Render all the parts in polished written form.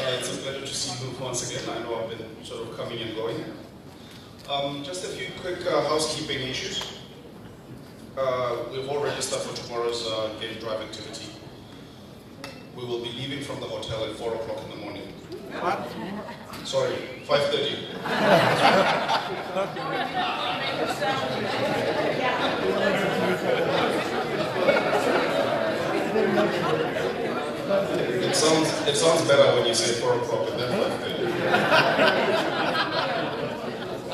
It's a pleasure to see you once again. I know I've been sort of coming and going. Just a few quick housekeeping issues. We've all registered for tomorrow's game drive activity. We will be leaving from the hotel at 4 o'clock in the morning. What? Sorry, 5:30. It sounds better when you say 4 o'clock and then 5:30.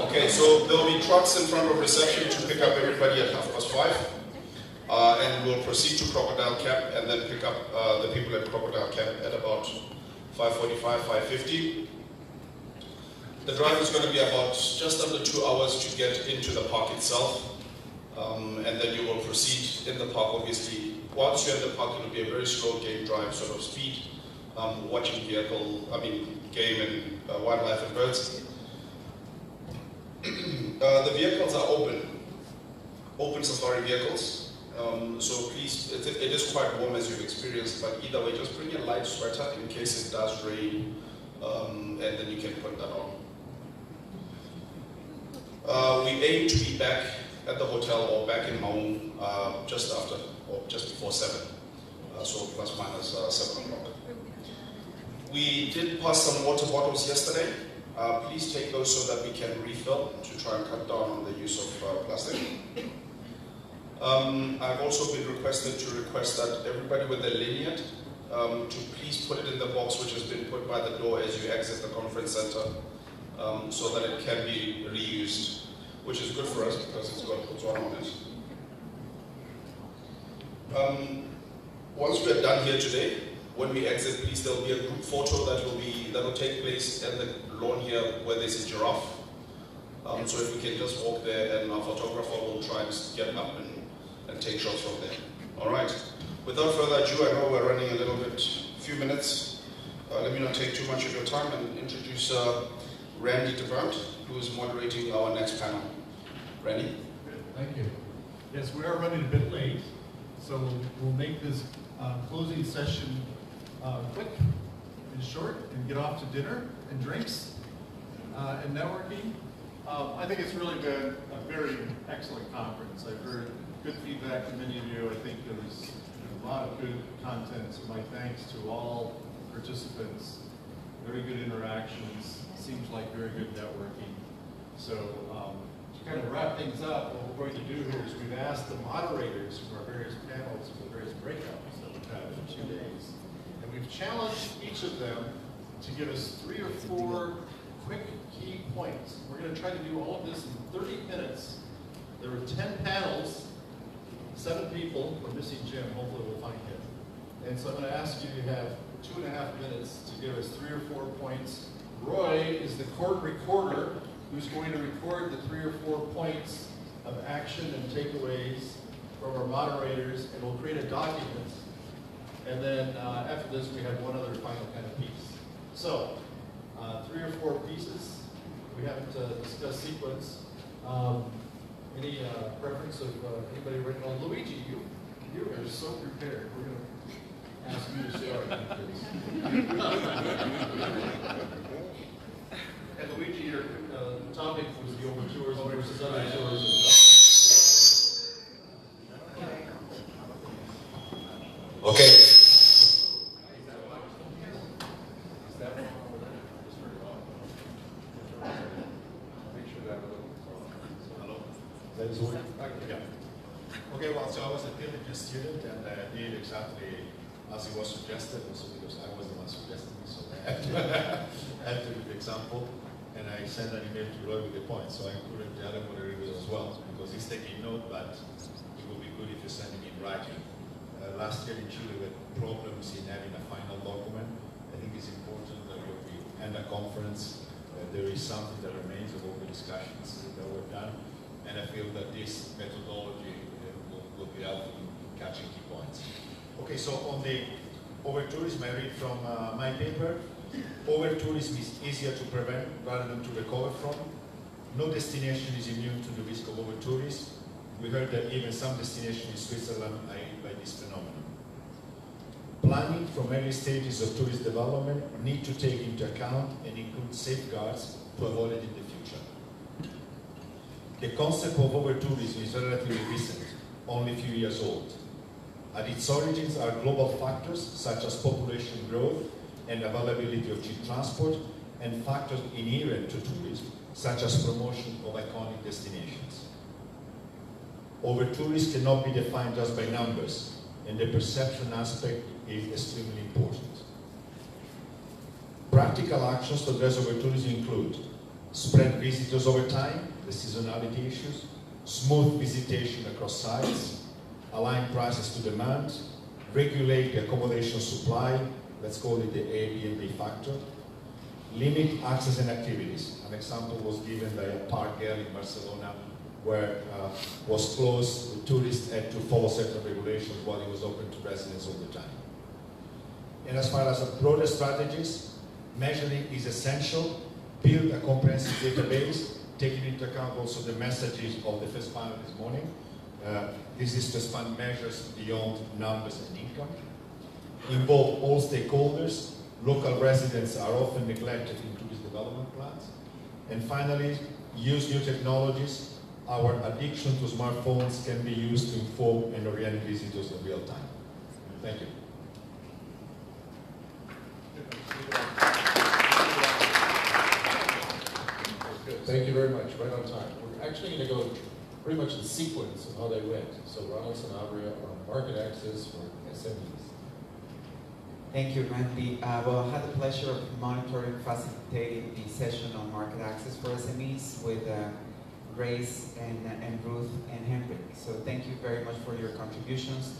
Okay, so there will be trucks in front of reception to pick up everybody at 5:30. And we'll proceed to Crocodile Camp and then pick up the people at Crocodile Camp at about 5:45, 5:50. The drive is going to be about just under 2 hours to get into the park itself. And then you will proceed in the park, obviously. Once you're in the park, it will be a very slow game drive, sort of speed, watching game and wildlife and birds. The vehicles are open safari vehicles. So please, it is quite warm as you've experienced, but either way, just bring a light sweater in case it does rain, and then you can put that on. We aim to be back at the hotel or back in home just after or just before 7, so plus minus 7 o'clock. We did pass some water bottles yesterday. Please take those so that we can refill to try and cut down on the use of plastic. I've also been requested to request that everybody with their lanyard to please put it in the box which has been put by the door as you exit the conference center, so that it can be reused, which is good for us because it's got Botswana on it. Once we are done here today, when we exit, please, there will be a group photo that will take place at the lawn here where there's a giraffe. So if we can just walk there, and our photographer will try and get up and take shots from there. All right. Without further ado, I know we're running a few minutes. Let me not take too much of your time and introduce Randy Durband, who is moderating our next panel. Randy? Thank you. Yes, we are running a bit late, so we'll make this closing session quick and short and get off to dinner and drinks and networking. I think it's really been a very excellent conference. I've heard good feedback from many of you. I think there was a lot of good content, so my thanks to all participants. Very good interactions, seems like very good networking. So to kind of wrap things up, what we're going to do here is we've asked the moderators from our various panels for various breakouts that we've had for 2 days, and we've challenged each of them to give us 3 or 4 quick key points. We're going to try to do all of this in 30 minutes. There were 10 panels, 7 people. We're missing Jim. Hopefully we'll find him. And so I'm going to ask you to have 2.5 minutes to give us 3 or 4 points. Roy is the court recorder who's going to record the 3 or 4 points of action and takeaways from our moderators, and we'll create a document. And then after this, we have one other final kind of piece. So 3 or 4 pieces. We haven't discussed sequence. Any preference of anybody right now? Luigi, you are so prepared. We're going to ask you to start. And Luigi, your topic was the overtours versus undertours. Okay. Okay, well, so I was a diligent student and I did exactly as it was suggested, also because I was the one suggesting it, so I had to do the example, and I sent an email to Roy with the points, so I included the other moderators as well, because he's taking note, but it would be good if you send him in writing. Last year in Chile, we had problems in having a final document. I think it's important that when we end a conference, there is something that remains of all the discussions that were done. And I feel that this methodology will be helpful in catching key points. Okay, so on the over-tourism, I read from my paper. Over-tourism is easier to prevent rather than to recover from. No destination is immune to the risk of over-tourism. We heard that even some destinations in Switzerland are hit by this phenomenon. Planning from early stages of tourist development need to take into account and include safeguards to avoid it in the future. The concept of over-tourism is relatively recent, only a few years old. At its origins are global factors such as population growth and availability of cheap transport, and factors inherent to tourism, such as promotion of iconic destinations. Over-tourism cannot be defined just by numbers, and the perception aspect is extremely important. Practical actions to address over-tourism include spread visitors over time, the seasonality issues, smooth visitation across sites, align prices to demand, regulate the accommodation supply, let's call it the Airbnb factor, limit access and activities. An example was given by a park there in Barcelona where was closed, tourists had to follow certain regulations while it was open to residents all the time. And as far as broader strategies, measuring is essential. Build a comprehensive database, taking into account also the messages of the first panel this morning. This is to expand measures beyond numbers and income. Involve all stakeholders. Local residents are often neglected in tourist development plans. And finally, use new technologies. Our addiction to smartphones can be used to inform and orient visitors in real time. Thank you. Thank you very much, right on time. We're actually going to go pretty much the sequence of how they went. So Ronald, Sanabria on market access for SMEs. Thank you, Randy. Well, I had the pleasure of monitoring, facilitating the session on market access for SMEs with Grace and Ruth and Henrik. So thank you very much for your contributions.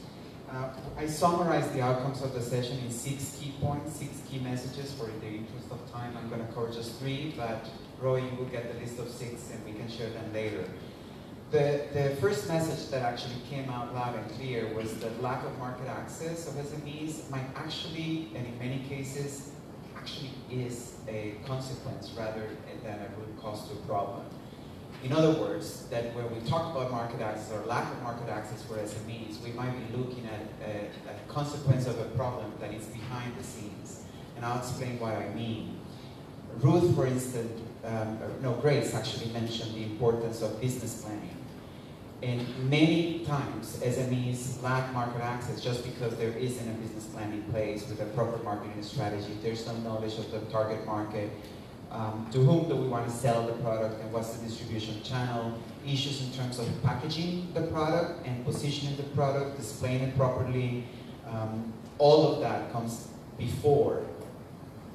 I summarized the outcomes of the session in 6 key points, 6 key messages. For the interest of time, I'm going to cover just 3, but Roy, you will get the list of 6 and we can share them later. The first message that actually came out loud and clear was that lack of market access of SMEs might actually, and in many cases, actually is a consequence rather than a root cause to a problem. In other words, that when we talk about market access or lack of market access for SMEs, we might be looking at a consequence of a problem that is behind the scenes. And I'll explain what I mean. Ruth, for instance, Grace actually mentioned the importance of business planning. And many times, SMEs lack market access just because there isn't a business plan in place with a proper marketing strategy. There's no knowledge of the target market. To whom do we want to sell the product and what's the distribution channel? Issues in terms of packaging the product and positioning the product, displaying it properly. All of that comes before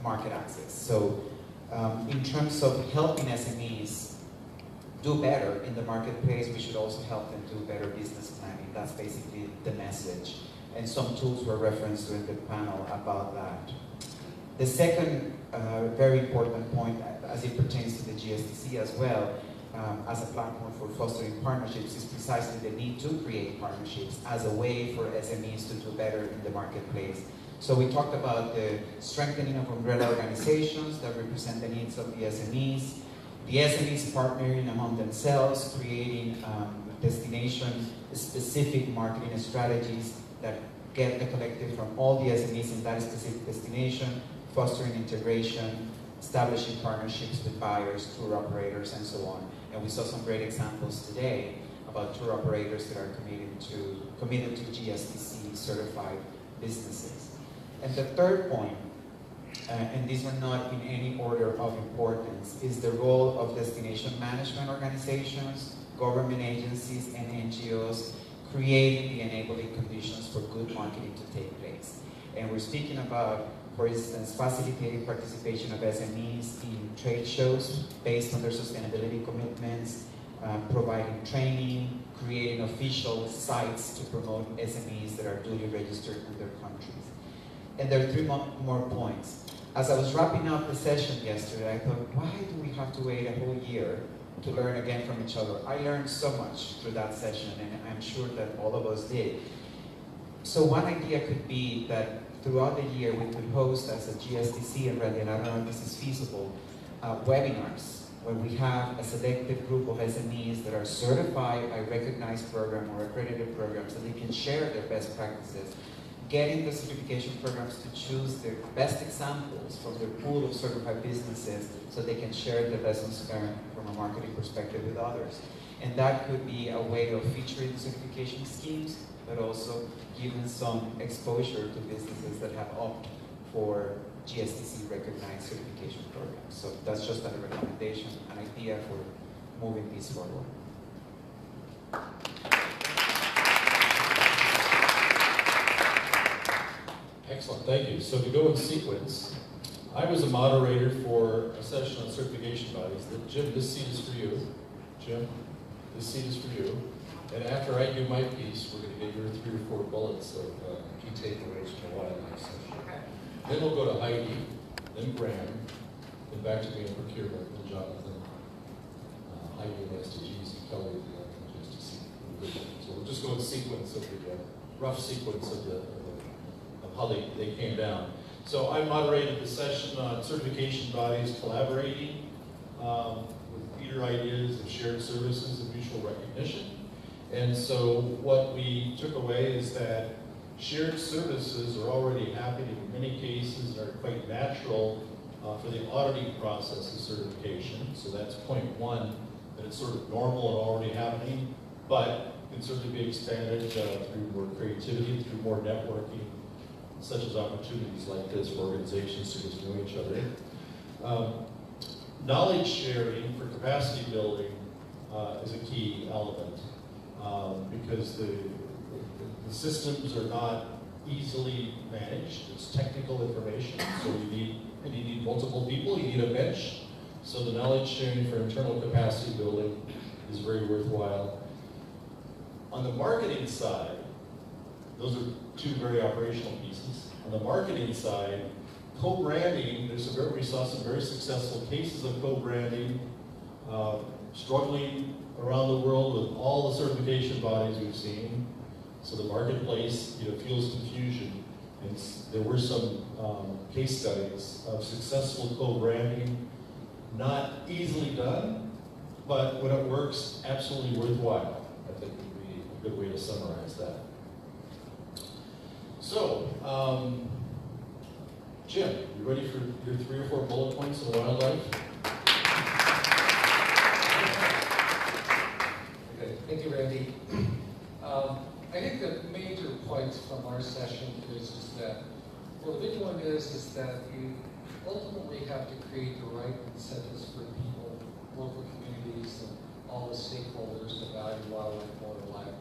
market access. So in terms of helping SMEs do better in the marketplace, we should also help them do better business planning. That's basically the message. And some tools were referenced during the panel about that. The second very important point, as it pertains to the GSTC as well, as a platform for fostering partnerships, is precisely the need to create partnerships as a way for SMEs to do better in the marketplace. So we talked about the strengthening of umbrella organizations that represent the needs of the SMEs partnering among themselves, creating destination-specific marketing strategies that get the collective from all the SMEs in that specific destination, fostering integration, establishing partnerships with buyers, tour operators, and so on. And we saw some great examples today about tour operators that are committed to GSTC certified businesses. And the third point, and these are not in any order of importance, is the role of destination management organizations, government agencies, and NGOs creating the enabling conditions for good marketing to take place. And we're speaking about, for instance, facilitating participation of SMEs in trade shows based on their sustainability commitments, providing training, creating official sites to promote SMEs that are duly registered in their countries. And there are 3 more points. As I was wrapping up the session yesterday, I thought, why do we have to wait a whole year to learn again from each other? I learned so much through that session, and I'm sure that all of us did. So one idea could be that throughout the year we could host as a GSTC, and I don't know if this is feasible, webinars where we have a selected group of SMEs that are certified by recognized program or accredited programs, so they can share their best practices. getting the certification programs to choose their best examples from their pool of certified businesses so they can share the lessons learned from a marketing perspective with others. And that could be a way of featuring the certification schemes, but also giving some exposure to businesses that have opted for GSTC recognized certification programs. So that's just a recommendation, an idea for moving this forward. Excellent, thank you. So to go in sequence, I was a moderator for a session on certification bodies. Jim, this seat is for you. Jim, this seat is for you. And after I do my piece, we're going to get your 3 or 4 bullets of key takeaways from the wildlife session. Then we'll go to Heidi, then Graham, then back to me in procurement, then Jonathan, Heidi and SDGs, and Kelly and GSTC. So we'll just go in sequence of the rough sequence of how they came down. So I moderated the session on certification bodies collaborating with feeder ideas and shared services and mutual recognition. And so what we took away is that shared services are already happening in many cases and are quite natural for the auditing process of certification. So that's point one, that it's sort of normal and already happening, but can certainly be expanded through more creativity, through more networking, such as opportunities like this for organizations to get to know each other. Knowledge sharing for capacity building is a key element because the systems are not easily managed. It's technical information, so you need multiple people, you need a bench. So the knowledge sharing for internal capacity building is very worthwhile. On the marketing side, those are 2 very operational pieces. On the marketing side, co-branding, we saw some very successful cases of co-branding, struggling around the world with all the certification bodies we've seen. So the marketplace, feels confusion. And there were some case studies of successful co-branding, not easily done, but when it works, absolutely worthwhile. I think would be a good way to summarize that. So, Jim, you ready for your 3 or 4 bullet points on wildlife? Okay, thank you, Randy. I think the major points from our session is that, well, the big one is that you ultimately have to create the right incentives for people, local communities, and all the stakeholders to value wildlife more than life.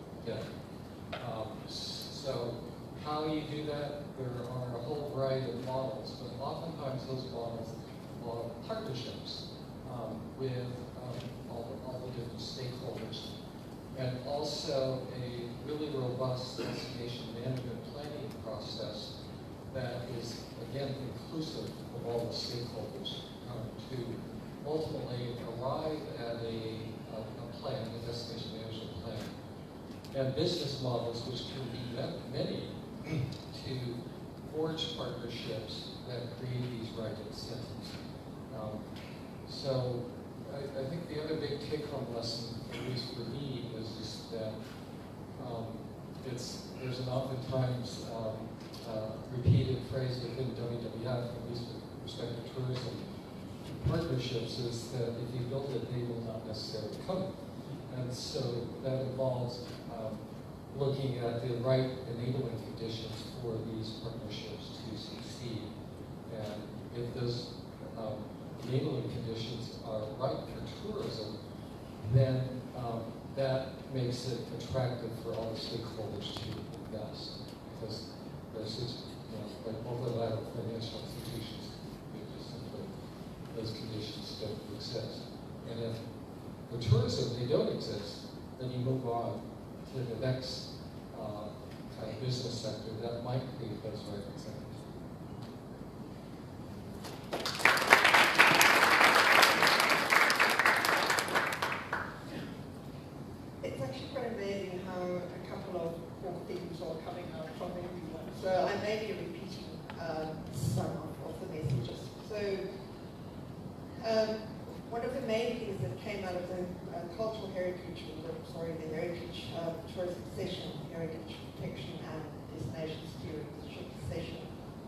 So how you do that, there are a whole variety of models, but oftentimes those models involve partnerships with all the different stakeholders. And also a really robust destination management planning process that is, again, inclusive of all the stakeholders to ultimately arrive at a plan, a destination management plan. And business models, which can be many, to forge partnerships that create these right incentives. So I think the other big take-home lesson, at least for me, is just that there's an oftentimes repeated phrase within WWF, at least with respect to tourism partnerships, is that if you build it, they will not necessarily come. And so that involves looking at the right enabling conditions for these partnerships to succeed. And if those enabling conditions are right for tourism, then that makes it attractive for all the stakeholders to invest. Because there's like multilateral financial institutions, just simply those conditions don't exist. And if for tourism they don't exist, then you move on to the next kind of business sector that might create those right incentives. It's actually quite amazing how a couple of core themes are coming out from everyone. So I may be repeating some of the messages. So one of the main things that came out of the cultural heritage, the heritage tourist succession, heritage protection and destination steering session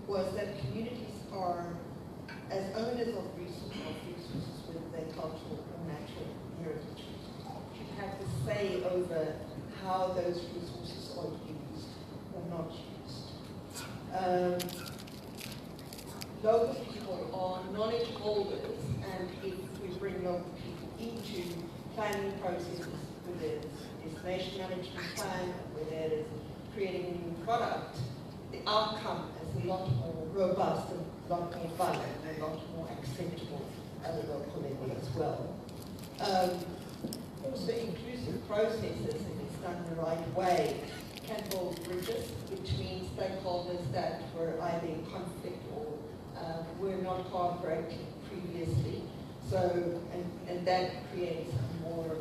was that communities are, as owners of resources, whether they're cultural or natural heritage, should have the say over how those resources are used or not used. Local people are knowledge holders, and if we bring local people into planning processes, whether it's destination management plan, whether it is creating a new product, the outcome is a lot more robust and a lot more valid and a lot more acceptable at a local level as well. Also, inclusive processes, if it's done the right way, can build bridges between stakeholders that were either in conflict or were not cooperating previously. So, and that creates a more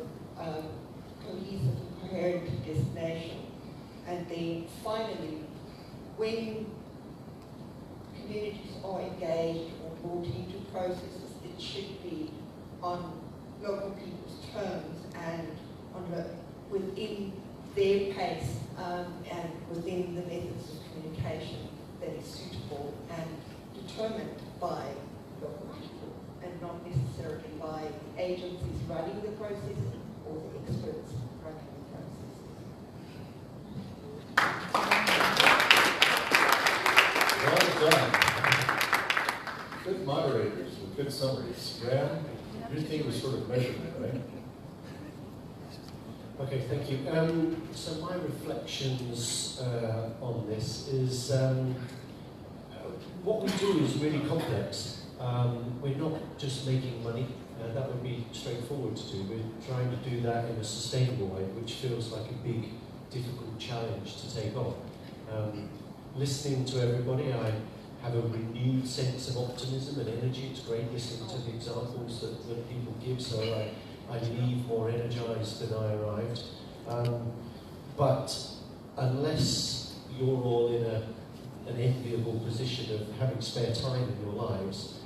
cohesive and coherent destination. And then finally, when communities are engaged or brought into processes, it should be on local people's terms and within their pace and within the methods of communication that is suitable and determined by local people and not necessarily by the agencies running the processes or the experts running the processes. Well done. Good moderators with good summaries. Graham, your theme was sort of measurement, right? Okay, thank you. So my reflections on this is what we do is really complex. We're not just making money. That would be straightforward to do. We're trying to do that in a sustainable way, which feels like a big, difficult challenge to take on. Listening to everybody, I have a renewed sense of optimism and energy. It's great listening to the examples that people give, so I leave more energized than I arrived. But unless you're all in an enviable position of having spare time in your lives,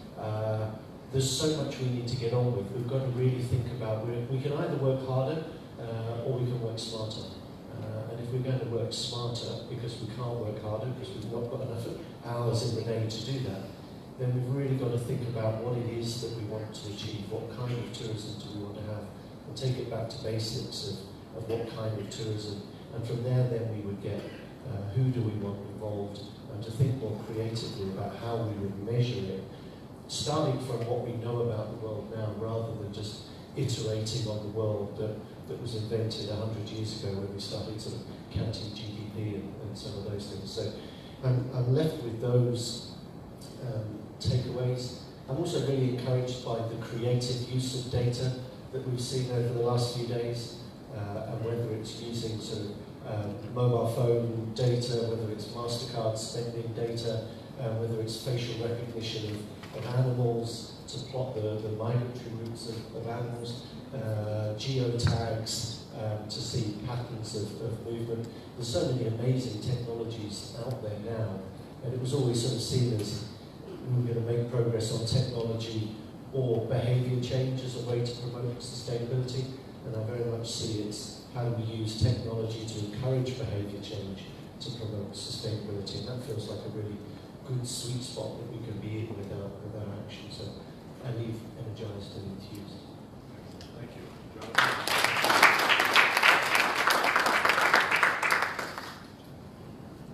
there's so much we need to get on with. We've got to really think about, we can either work harder or we can work smarter. And if we're going to work smarter because we can't work harder because we've not got enough hours in the day to do that, then we've really got to think about what it is that we want to achieve, what kind of tourism do we want to have, and take it back to basics of what kind of tourism. And from there then we would get who do we want involved, and to think more creatively about how we would measure it, starting from what we know about the world now rather than just iterating on the world that was invented 100 years ago when we started sort of counting GDP and some of those things. So I'm left with those takeaways. I'm also really encouraged by the creative use of data that we've seen over the last few days, and whether it's using sort of mobile phone data, whether it's MasterCard spending data, whether it's facial recognition of animals to plot the migratory routes of animals, geotags to see patterns of movement. There's so many amazing technologies out there now, and it was always sort of seen as we were going to make progress on technology or behaviour change as a way to promote sustainability, and I very much see it's how do we use technology to encourage behaviour change to promote sustainability, and that feels like a really good sweet spot that we can be in with our action. So I leave energized and enthused. Thank you. John?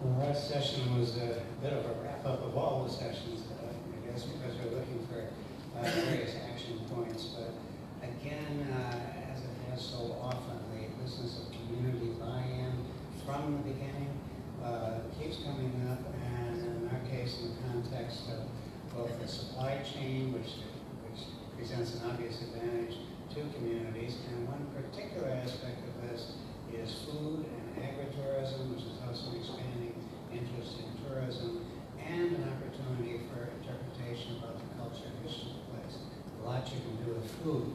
Well, the last session was a bit of a wrap-up of all the sessions, I guess, because we're looking for various action points. But again, as it has so often, the business of community buy-in from the beginning keeps coming up, and in our case, in the context of both the supply chain, which presents an obvious advantage to communities, and one particular aspect of this is food and agritourism, which is also expanding interest in tourism, and an opportunity for interpretation about the culture and history of the place. A lot you can do with food.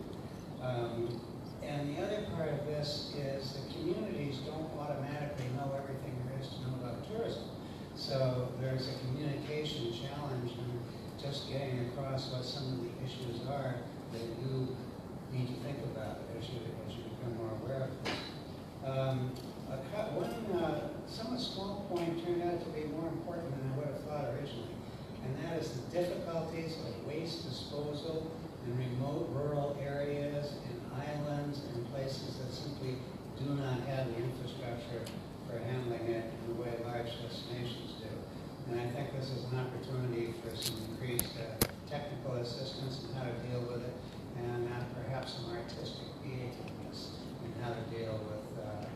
And the other part of this is the communities don't automatically know everything there is to know about tourism. So there's a communication challenge in just getting across what some of the issues are that you need to think about as you become more aware of this. One somewhat small point turned out to be more important than I would have thought originally, and that is the difficulties of waste disposal in remote rural areas and islands and places that simply do not have the infrastructure for handling it in the way large destinations do. And I think this is an opportunity for some increased technical assistance in how to deal with it, and perhaps some artistic creativeness in how to deal with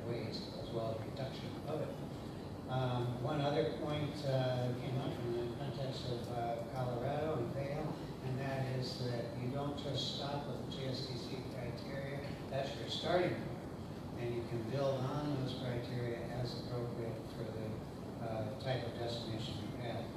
waste as well as reduction of it. One other point came up in the context of Colorado and Vail, and that is that you don't just stop with the GSTC criteria. That's your starting point, and you can build on those criteria as appropriate for the type of destination you have.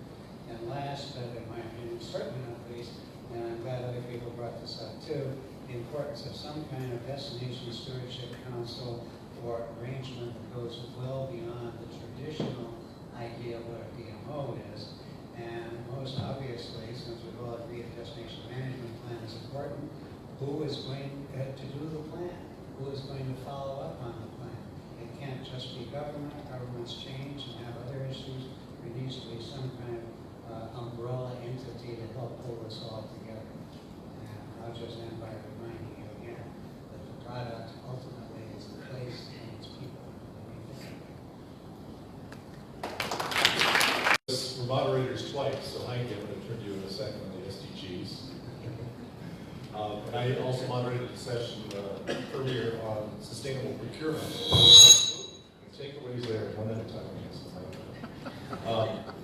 And last, but in my opinion, certainly not least, and I'm glad other people brought this up too, the importance of some kind of destination stewardship council or arrangement that goes well beyond the traditional idea of what a DMO is. And most obviously, since we've all agreed a destination management plan is important, who is going to do the plan? Who is going to follow up on the plan? It can't just be government. Governments change and have other issues. There needs to be some kind of umbrella entity to help pull this all together. And I'll just end by reminding you again that the product ultimately is the place and its people. We're moderators twice, so Heidi, I'm going to turn to you in a second on the SDGs. And I also moderated a session earlier on sustainable procurement. Takeaways there, one at a time,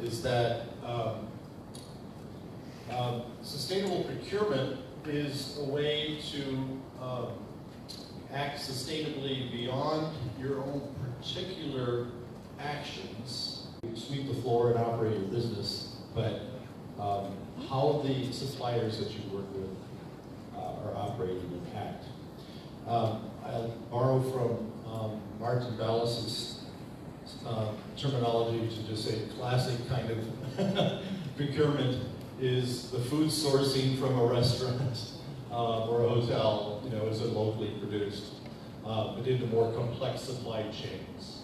is that sustainable procurement is a way to act sustainably beyond your own particular actions. You sweep the floor and operate your business, but how the suppliers that you work with are operating and act. I'll borrow from Martin Ballas's terminology to just say classic kind of procurement is the food sourcing from a restaurant or a hotel, is it locally produced, but into more complex supply chains.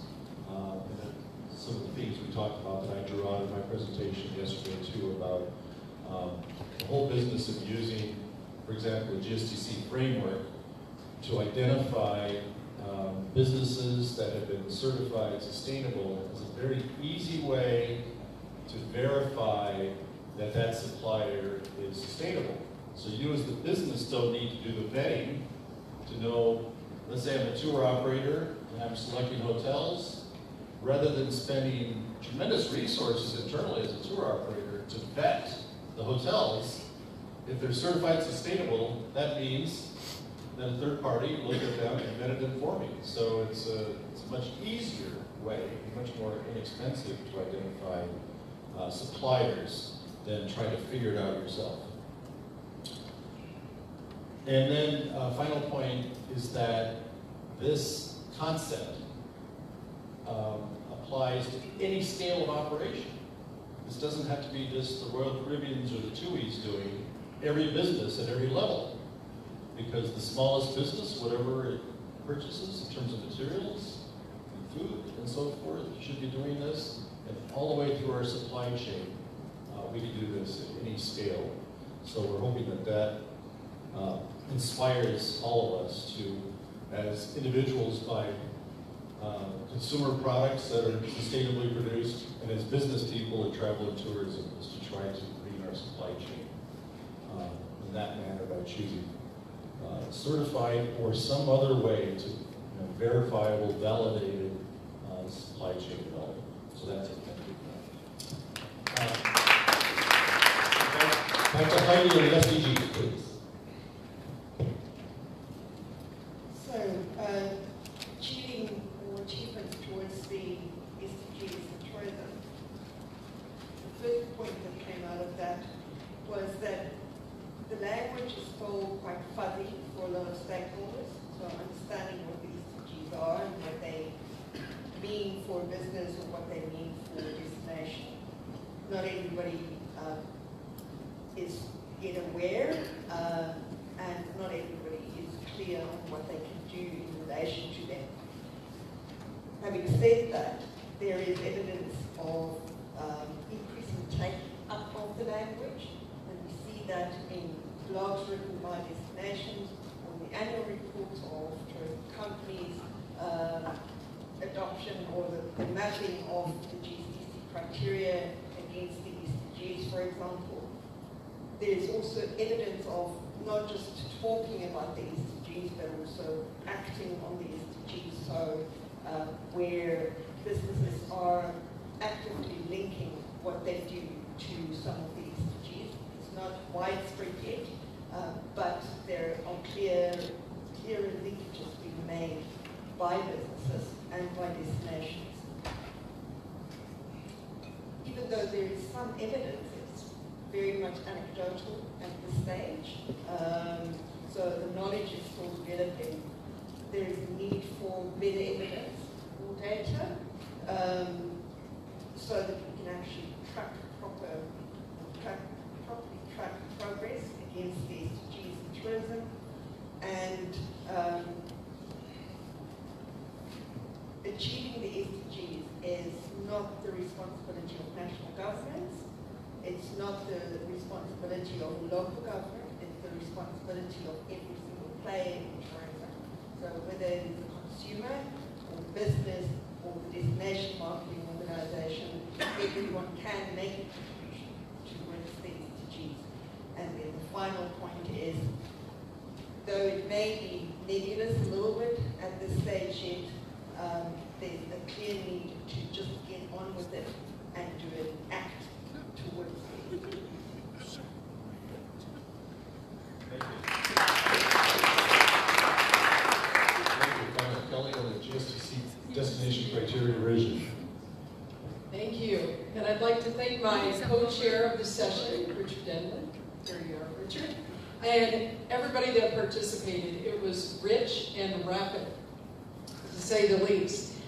Some of the things we talked about that I drew out in my presentation yesterday too about the whole business of using, for example, the GSTC framework to identify businesses that have been certified sustainable is a very easy way to verify that that supplier is sustainable. So you as the business don't need to do the vetting to know, let's say I'm a tour operator and I'm selecting hotels, rather than spending tremendous resources internally as a tour operator to vet the hotels, if they're certified sustainable, that means that a third party looked at them and vetted them for me. So it's a much easier way, much more inexpensive to identify suppliers than try to figure it out yourself. And then final point is that this concept applies to any scale of operation. This doesn't have to be just the Royal Caribbeans or the TUI's doing, every business at every level. Because the smallest business, whatever it purchases in terms of materials, and food, and so forth, should be doing this. And all the way through our supply chain, we can do this at any scale. So we're hoping that that inspires all of us to, as individuals, buy consumer products that are sustainably produced, and as business people in travel and tourism, is to try to green our supply chain in that manner by choosing certified or some other way to verifiable, validated supply chain development. So that's it. Thank you. Back to Heidi and the SDGs, please. So, achieving or achievements towards the SDGs in tourism. The first point that came out of that was that the language is still quite fuzzy for a lot of stakeholders. So understanding what the SDGs are and what they mean for a business or what they mean for a destination. Not everybody is yet aware, and not everybody is clear on what they can do in relation to them. Having said that, there is evidence of increasing take-up of the language, and we see that in blogs written by destinations, or the annual reports of tourism companies, adoption or the mapping of the GSTC criteria against the SDGs, for example. There's also evidence of not just talking about the SDGs, but also acting on the SDGs. So where businesses are actively linking what they do to some of the SDGs. It's not widespread yet, but there are clearer linkages being made by businesses and by destinations. Even though there is some evidence, it's very much anecdotal at this stage. So the knowledge is still developing. There is a need for better evidence, more data, so that we can actually properly track progress against the SDGs in tourism, and achieving the SDGs is not the responsibility of national governments. It's not the responsibility of local government. It's the responsibility of every single player in tourism. So whether it's the consumer, or the business, or the destination marketing organization, everyone can make a contribution towards the SDGs. And then the final point is, though it may be nebulous a little bit at this stage yet, there's a clear need to just get on with it and do it, act towards it. Thank you. Kelly on the GSTC destination criteria revision. Thank you. And I'd like to thank my co-chair of the session, Richard Denman. There you are, Richard. And everybody that participated. It was rich and rapid, to say the least.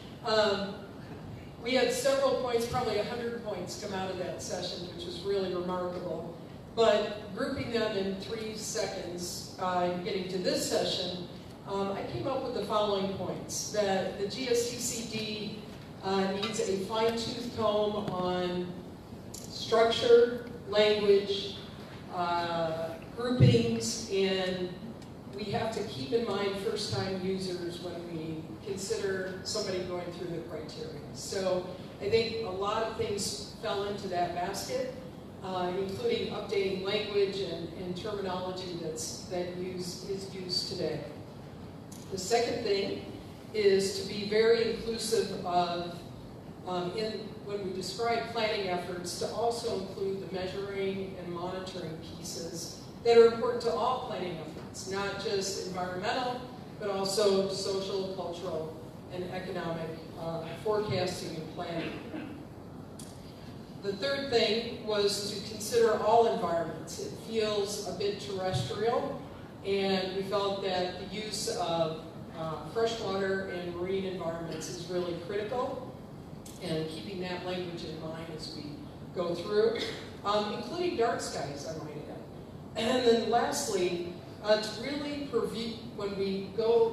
We had several points, probably 100 points come out of that session, which was really remarkable. But grouping them in 3 seconds, getting to this session, I came up with the following points. That the GSTCD needs a fine-tooth comb on structure, language, groupings, and we have to keep in mind first-time users when we consider somebody going through the criteria. So I think a lot of things fell into that basket, including updating language and terminology is used today. The second thing is to be very inclusive of, when we describe planning efforts, to also include the measuring and monitoring pieces that are important to all planning efforts, not just environmental, but also social, cultural, and economic forecasting and planning. The third thing was to consider all environments. It feels a bit terrestrial, and we felt that the use of freshwater and marine environments is really critical, and keeping that language in mind as we go through, including dark skies, I might add. And then lastly, to really preview,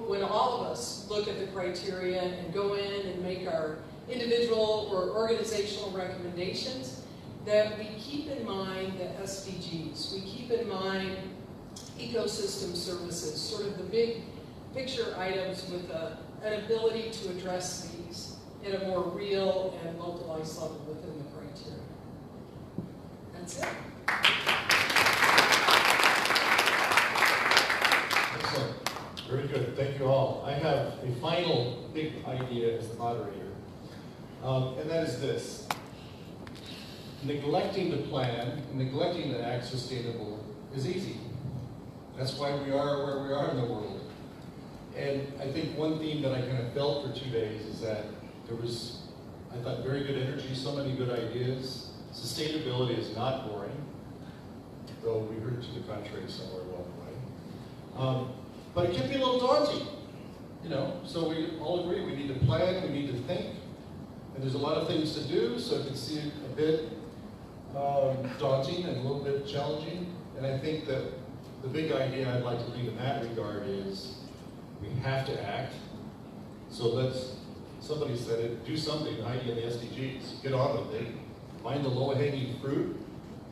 when all of us look at the criteria and go in and make our individual or organizational recommendations, that we keep in mind the SDGs. We keep in mind ecosystem services, sort of the big picture items with an ability to address these in a more real and localized level within the criteria. That's it. Excellent. Very good. Thank you all. I have a final big idea as the moderator, and that is this. Neglecting to plan, neglecting to act sustainable is easy. That's why we are where we are in the world. And I think one theme that I kind of felt for 2 days is that there was, I thought, very good energy, so many good ideas. Sustainability is not boring, though we heard to the contrary somewhere along the way. But it can be a little daunting, you know, so we all agree we need to plan, we need to think, and there's a lot of things to do, so it can seem a bit daunting and a little bit challenging. And I think that the big idea I'd like to leave in that regard is we have to act. So let's somebody said it, do something, Heidi and the SDGs, get on with it, find the low-hanging fruit,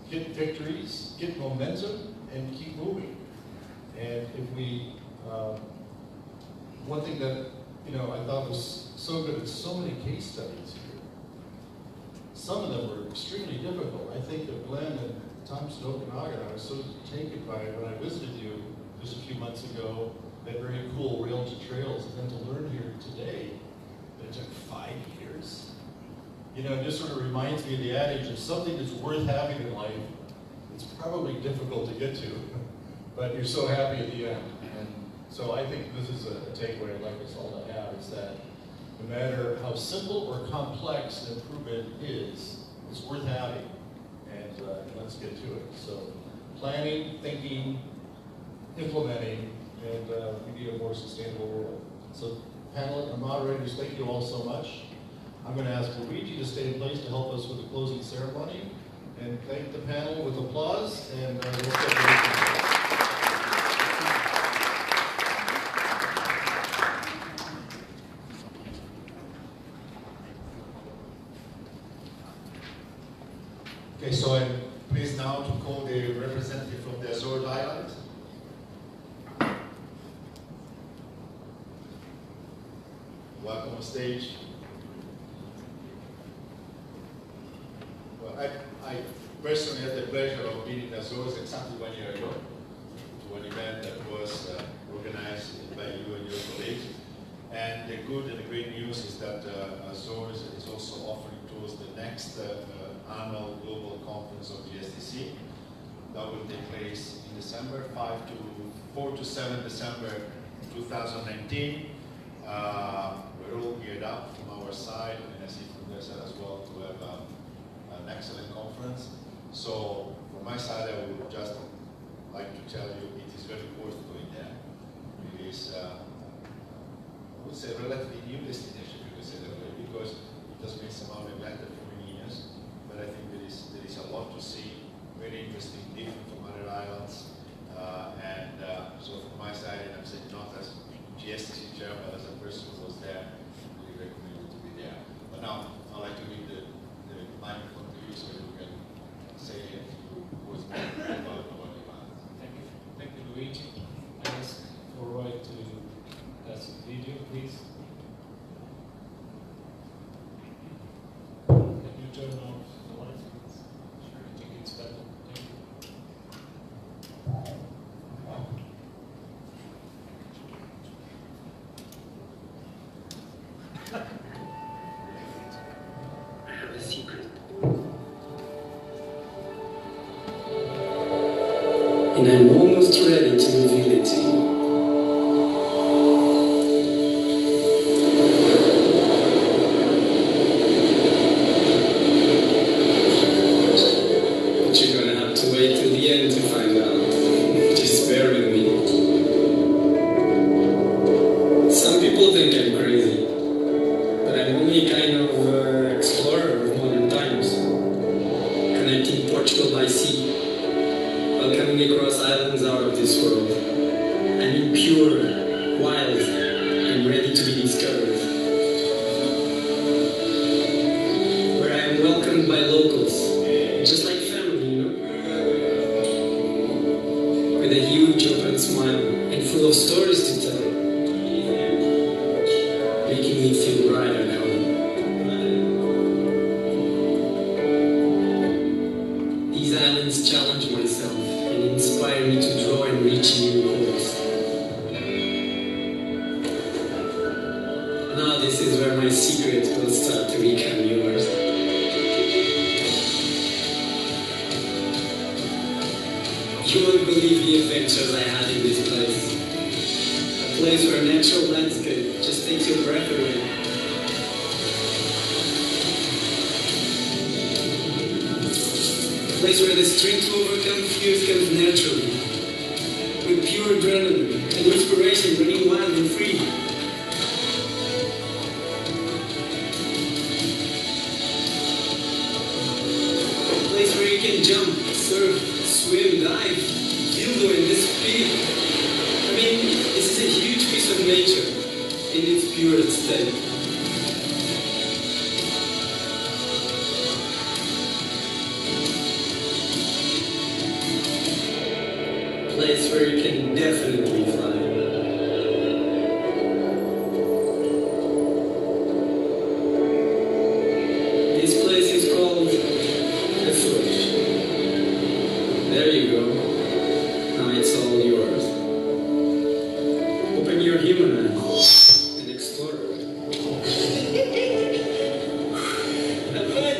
get victories, get momentum, and keep moving. And if we, one thing that, I thought was so good, there's so many case studies here. Some of them were extremely difficult. I think that Glenn and Thompson Okanagan, I was so taken by it when I visited you just a few months ago, that very cool Rail to Trails, and then to learn here today that it took 5 years. It just sort of reminds me of the adage of something that's worth having in life, it's probably difficult to get to, but you're so happy at the end. And so I think this is a takeaway I'd like us all to have, is that no matter how simple or complex an improvement is, it's worth having. And let's get to it. So planning, thinking, implementing, and we need a more sustainable world. So panelists and moderators, thank you all so much. I'm going to ask Luigi to stay in place to help us with the closing ceremony, and thank the panel with applause, and we'll get Okay, so I'm pleased now to call the representative from the Azores Islands. Welcome on stage. Well, I personally had the pleasure of being in the Azores exactly 1 year ago to an event that was organized by you and your colleagues. And the good and the great news is that Azores is also offering to us the next annual global conference of GSTC. That will take place in December, 4 to 7 December 2019. We're all geared up from our side, and I see from their side as well, to have an excellent conference. So from my side, I would just like to tell you it is very worth going there. It is, I would say, a relatively new destination, you could say that way, because it has been somehow neglected for many years. But I think there is a lot to see, very interesting, different from other islands. So from my side, and I'm saying not as GSTC chair, but as a person who was there, I really recommend you to be there. But now, I'd like to give the microphone to you so you can say a few words about the island. Thank you, Luigi. I ask for Roy to pass the video, please. Can you turn off the lights, please? Sure, I think it's better. Thank you. I have a secret. And I'm almost ready to reveal it to you. But you're gonna have to wait till the end to find out. Just bear with me. Some people think I'm crazy, but I'm only kind of explorer of modern times, connecting Portugal by sea, while coming across islands out of this world. I mean pure, wild, and ready to be discovered. Where I am welcomed by locals, just like family, you know? With a huge open smile and full of stories to tell, making me feel right at home. These islands challenge myself and inspire me to draw and reach new goals. Now this is where my secret will start to become yours. You won't believe the adventures I had in this place. A place where natural landscape just takes your breath away. A place where the strength to overcome fears comes naturally, with pure adrenaline and inspiration running wild and free. A place where you can jump, surf, swim, dive, dildo and disappear. I mean, this is a huge piece of nature in its purest state. place where you can definitely fly. This place is called the Switch. There you go. Now it's all yours. Open your human eyes and explore it. Have fun!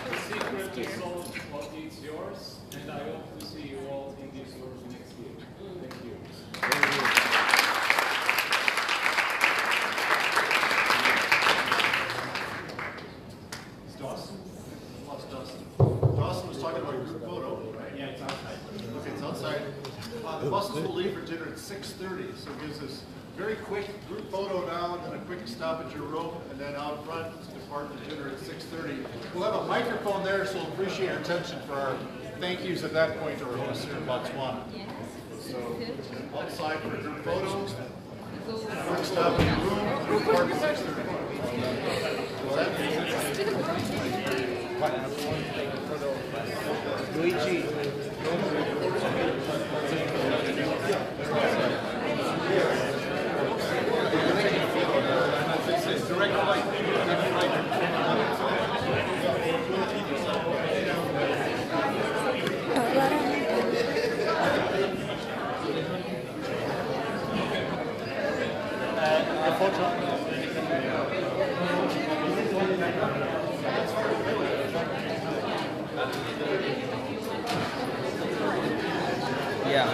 The secret is all what is yours, and I hope to see you all in these yours next year. Thank you. Dawson? Lost Dawson. Dawson was talking about a group photo, right? Yeah, it's outside. Okay, it's outside. The buses will leave for dinner at 6:30, so it gives us very quick group photo now, and then a quick stop at your room, and then out front to depart for dinner at 6:30. We'll have a microphone there, so we'll appreciate your attention for our thank yous at that point to our hosts here in Botswana. So, outside for a group photo, quick stop at your room, depart at 6:30. Luigi. Direct flight. Yeah.